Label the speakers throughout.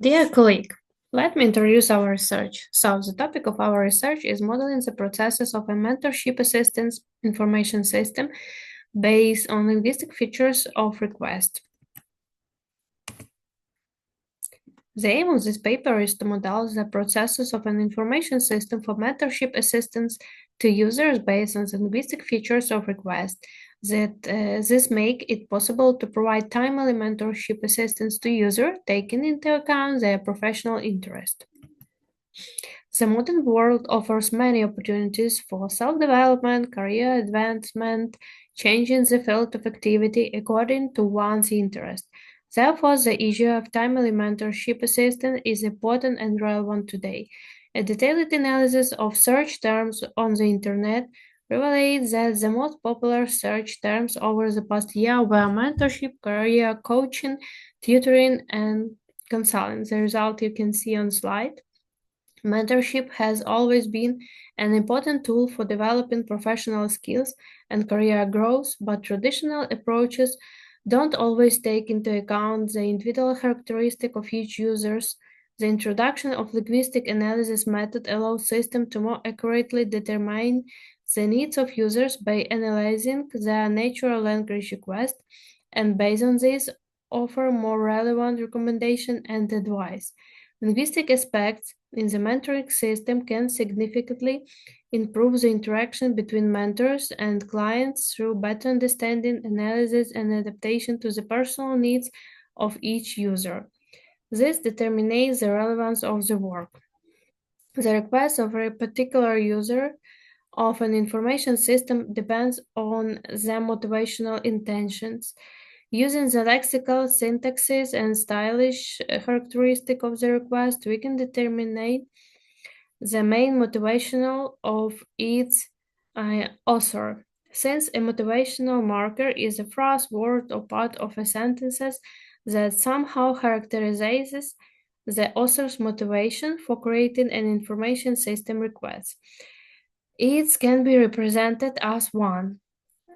Speaker 1: Dear colleague, let me introduce our research. So, the topic of our research is modeling the processes of a mentorship assistance information system based on linguistic features of request. The aim of this paper is to model the processes of an information system for mentorship assistance to users based on the linguistic features of request. This make it possible to provide timely mentorship assistance to user, taking into account their professional interest. The modern world offers many opportunities for self-development, career advancement, changing the field of activity according to one's interest. Therefore, the issue of timely mentorship assistance is important and relevant today. A detailed analysis of search terms on the internet reveals that the most popular search terms over the past year were mentorship, career coaching, tutoring, and consulting. The result you can see on slide. Mentorship has always been an important tool for developing professional skills and career growth, but traditional approaches don't always take into account the individual characteristic of each user. The introduction of linguistic analysis method allows systems to more accurately determine the needs of users by analyzing their natural language request, and based on this, offer more relevant recommendation and advice. Linguistic aspects in the mentoring system can significantly improve the interaction between mentors and clients through better understanding, analysis, and adaptation to the personal needs of each user. This determines the relevance of the work. The request of a particular user of an information system depends on their motivational intentions. Using the lexical syntaxes and stylish characteristic of the request, we can determine the main motivational of its author. Since a motivational marker is a phrase, word, or part of a sentence that somehow characterizes the author's motivation for creating an information system request, it can be represented as one.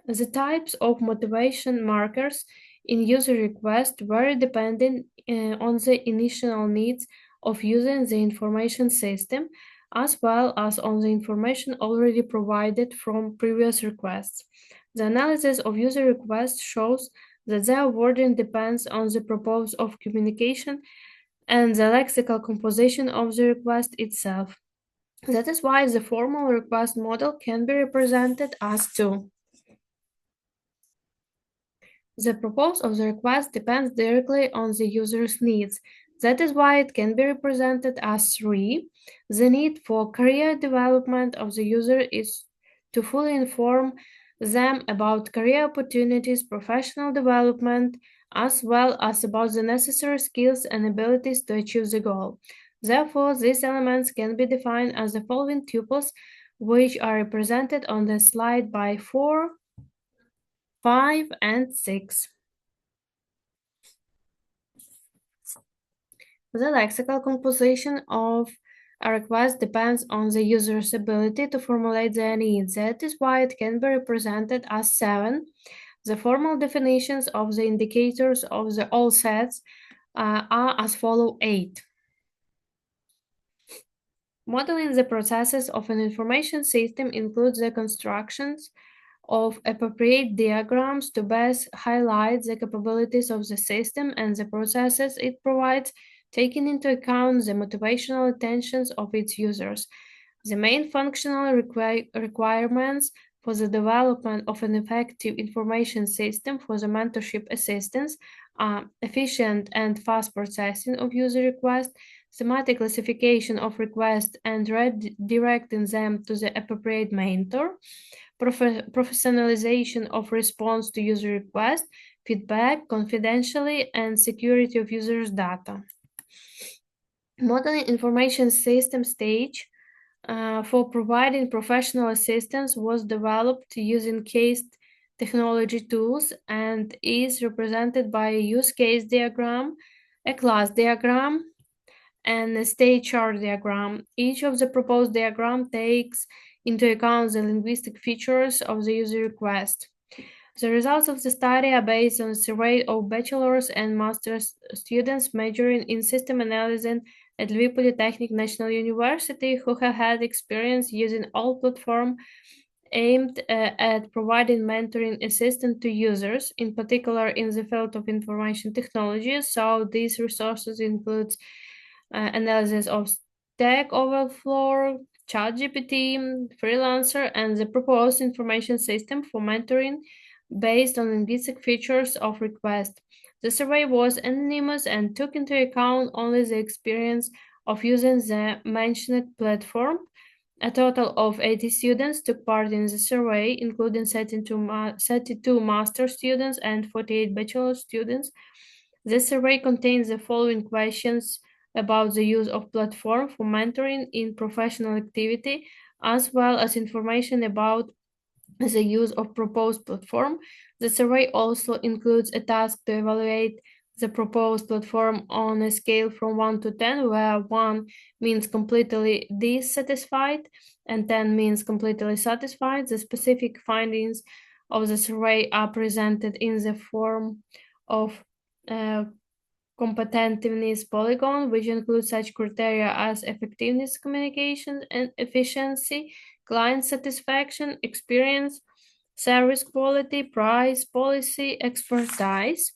Speaker 1: The types of motivation markers in user request vary depending on the initial needs of using the information system, as well as on the information already provided from previous requests. The analysis of user requests shows that their wording depends on the purpose of communication and the lexical composition of the request itself. That is why the formal request model can be represented as two. The purpose of the request depends directly on the user's needs. That is why it can be represented as three. The need for career development of the user is to fully inform them about career opportunities, professional development, as well as about the necessary skills and abilities to achieve the goal. Therefore, these elements can be defined as the following tuples, which are represented on the slide by 4, 5, and 6. The lexical composition of a request depends on the user's ability to formulate their needs. That is why it can be represented as 7. The formal definitions of the indicators of the all sets are as follow 8. Modeling the processes of an information system includes the constructions of appropriate diagrams to best highlight the capabilities of the system and the processes it provides, taking into account the motivational intentions of its users. The main functional requirements for the development of an effective information system for the mentorship assistance are efficient and fast processing of user requests, thematic classification of requests and redirecting them to the appropriate mentor, professionalization of response to user request, feedback, confidentiality, and security of users' data. Modeling information system stage for providing professional assistance was developed using case technology tools and is represented by a use case diagram, a class diagram, and a state chart diagram. Each of the proposed diagram takes into account the linguistic features of the user request. The results of the study are based on a survey of bachelor's and master's students majoring in system analysis at Lviv Polytechnic National University who have had experience using all platforms aimed at providing mentoring assistance to users, in particular in the field of information technology. So these resources include analysis of Stack Overflow, ChatGPT, Freelancer, and the proposed information system for mentoring based on linguistic features of request. The survey was anonymous and took into account only the experience of using the mentioned platform. A total of 80 students took part in the survey, including 32 master students and 48 bachelor students. The survey contains the following questions about the use of platform for mentoring in professional activity, as well as information about the use of proposed platform. The survey also includes a task to evaluate the proposed platform on a scale from 1 to 10, where 1 means completely dissatisfied and 10 means completely satisfied. The specific findings of the survey are presented in the form of a competitiveness polygon, which includes such criteria as effectiveness, communication, and efficiency, client satisfaction, experience, service quality, price, policy, expertise.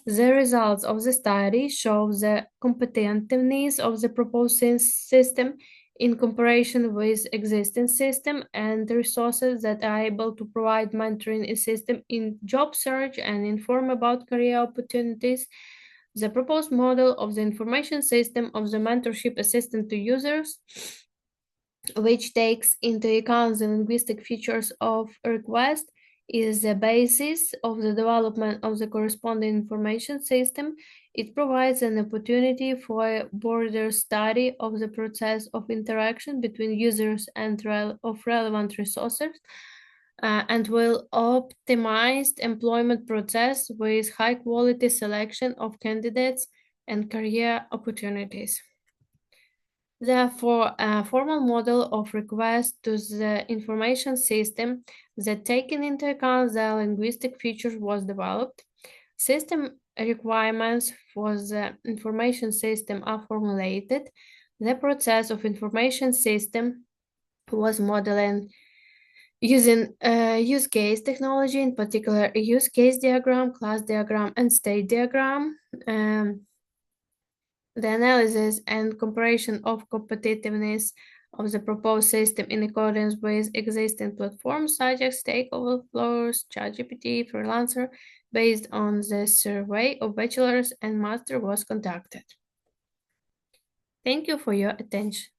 Speaker 1: The results of the study show the competitiveness of the proposed system in comparison with existing system and the resources that are able to provide mentoring system in job search and inform about career opportunities. The proposed model of the information system of the mentorship assistant to users, which takes into account the linguistic features of a request, is the basis of the development of the corresponding information system. It provides an opportunity for a broader study of the process of interaction between users and of relevant resources, and will optimize employment process with high quality selection of candidates and career opportunities. Therefore, a formal model of request to the information system that taken into account the linguistic features was developed. System requirements for the information system are formulated. The process of information system was modeled using use case technology, in particular a use case diagram, class diagram, and state diagram. The analysis and comparison of competitiveness of the proposed system in accordance with existing platforms such as Stack Overflow, ChatGPT, Freelancer, based on the survey of bachelor's and master was conducted. Thank you for your attention.